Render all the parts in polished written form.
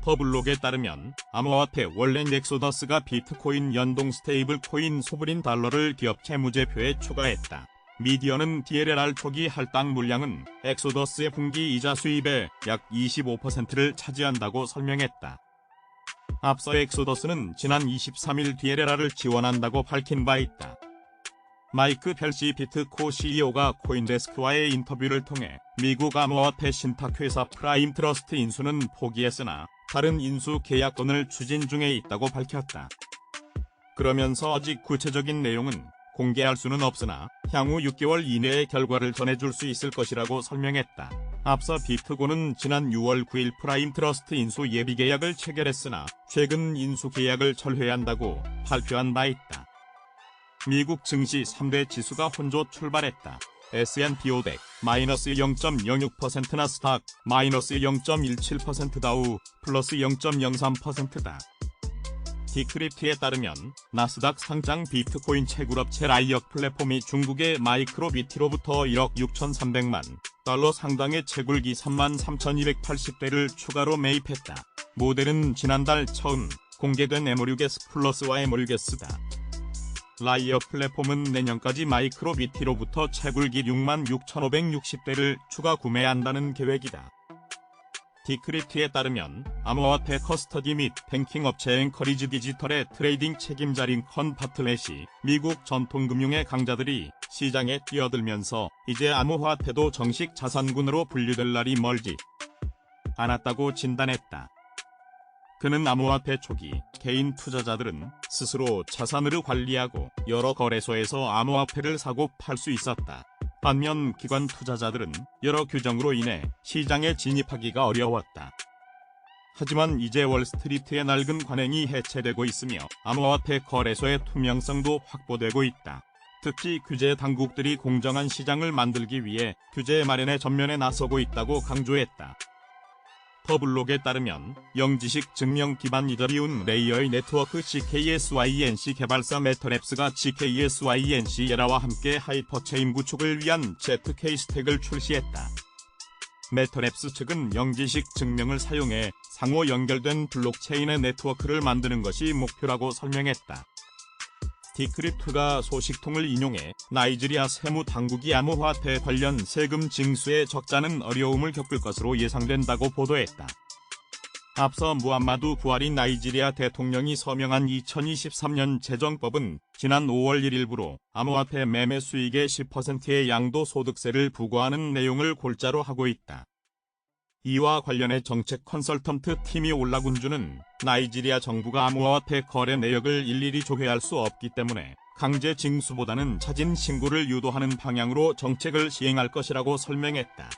더블록에 따르면 암호화폐 월렛 엑소더스가 비트코인 연동 스테이블 코인 소브린 달러를 기업 재무제표에 추가했다. 미디어는 DLR 초기 할당 물량은 엑소더스의 분기 이자 수입의 약 25%를 차지한다고 설명했다. 앞서 엑소더스는 지난 23일 DLR을 지원한다고 밝힌 바 있다. 마이크 펠시 비트코 CEO가 코인데스크와의 인터뷰를 통해 미국 암호화폐 신탁회사 프라임 트러스트 인수는 포기했으나 다른 인수 계약건을 추진 중에 있다고 밝혔다. 그러면서 아직 구체적인 내용은 공개할 수는 없으나 향후 6개월 이내에 결과를 전해줄 수 있을 것이라고 설명했다. 앞서 비트고는 지난 6월 9일 프라임 트러스트 인수 예비 계약을 체결했으나 최근 인수 계약을 철회한다고 발표한 바 있다. 미국 증시 3대 지수가 혼조 출발했다. S&P 500 마이너스 0.06%, 나스닥 마이너스 0.17%, 다우 플러스 0.03%다. 디크립트에 따르면 나스닥 상장 비트코인 채굴업체 라이엇 플랫폼이 중국의 마이크로비티로부터 1억 6,300만 달러 상당의 채굴기 33,280대를 추가로 매입했다. 모델은 지난달 처음 공개된 에모류게스 플러스와 에모류게스다. 라이엇 플랫폼은 내년까지 마이크로비티로부터 채굴기 66,560대를 추가 구매한다는 계획이다. 디크립트에 따르면 암호화폐 커스터디 및 뱅킹 업체 앵커리지 디지털의 트레이딩 책임자 링컨 바틀렛이 미국 전통금융의 강자들이 시장에 뛰어들면서 이제 암호화폐도 정식 자산군으로 분류될 날이 멀지 않았다고 진단했다. 그는 암호화폐 초기 개인 투자자들은 스스로 자산을 관리하고 여러 거래소에서 암호화폐를 사고 팔 수 있었다. 반면 기관 투자자들은 여러 규정으로 인해 시장에 진입하기가 어려웠다. 하지만 이제 월스트리트의 낡은 관행이 해체되고 있으며 암호화폐 거래소의 투명성도 확보되고 있다. 특히 규제 당국들이 공정한 시장을 만들기 위해 규제 마련에 전면에 나서고 있다고 강조했다. 더블록에 따르면 영지식 증명 기반 이더리움 레이어의 네트워크 GKSYNC 개발사 메터랩스가 GKSYNC 에라와 함께 하이퍼체인 구축을 위한 ZK 스택을 출시했다. 메터랩스 측은 영지식 증명을 사용해 상호 연결된 블록체인의 네트워크를 만드는 것이 목표라고 설명했다. 디크립트가 소식통을 인용해 나이지리아 세무당국이 암호화폐 관련 세금 징수에 적잖은 어려움을 겪을 것으로 예상된다고 보도했다. 앞서 무함마두 부하리 나이지리아 대통령이 서명한 2023년 재정법은 지난 5월 1일부로 암호화폐 매매 수익의 10%의 양도소득세를 부과하는 내용을 골자로 하고 있다. 이와 관련해 정책 컨설턴트 팀이 올라군주는 나이지리아 정부가 암호화폐 거래 내역을 일일이 조회할 수 없기 때문에 강제 징수보다는 자진 신고를 유도하는 방향으로 정책을 시행할 것이라고 설명했다.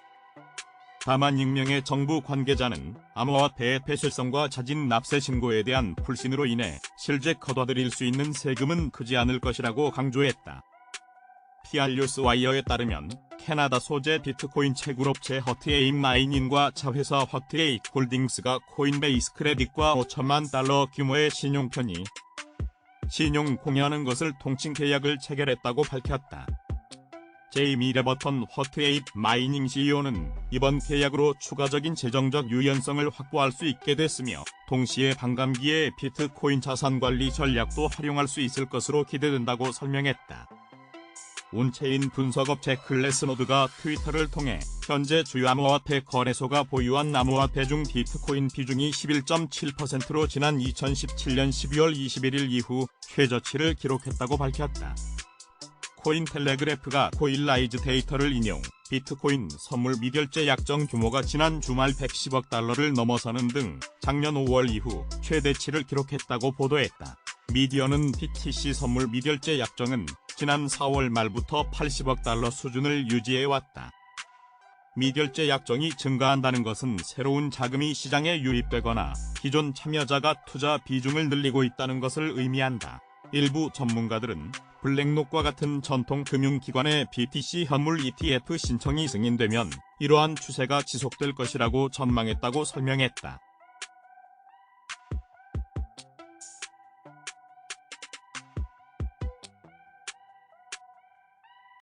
다만 익명의 정부 관계자는 암호화폐의 폐쇄성과 자진 납세 신고에 대한 불신으로 인해 실제 걷어들일 수 있는 세금은 크지 않을 것이라고 강조했다. PR뉴스 와이어에 따르면 캐나다 소재 비트코인 채굴업체 허트에잇 마이닝과 자회사 허트에잇 홀딩스가 코인베이스 크레딧과 5천만 달러 규모의 신용편의 신용 공여하는 것을 통칭 계약을 체결했다고 밝혔다. 제이미 레버턴 허트에잇 마이닝 CEO는 이번 계약으로 추가적인 재정적 유연성을 확보할 수 있게 됐으며 동시에 반감기에 비트코인 자산관리 전략도 활용할 수 있을 것으로 기대된다고 설명했다. 온체인 분석업체 클래스노드가 트위터를 통해 현재 주요 암호화폐 거래소가 보유한 암호화폐 중 비트코인 비중이 11.7%로 지난 2017년 12월 21일 이후 최저치를 기록했다고 밝혔다. 코인텔레그래프가 코일라이즈 데이터를 인용, 비트코인 선물 미결제 약정 규모가 지난 주말 110억 달러를 넘어서는 등 작년 5월 이후 최대치를 기록했다고 보도했다. 미디어는 BTC 선물 미결제 약정은 지난 4월 말부터 80억 달러 수준을 유지해왔다. 미결제 약정이 증가한다는 것은 새로운 자금이 시장에 유입되거나 기존 참여자가 투자 비중을 늘리고 있다는 것을 의미한다. 일부 전문가들은 블랙록과 같은 전통 금융기관의 BTC 현물 ETF 신청이 승인되면 이러한 추세가 지속될 것이라고 전망했다고 설명했다.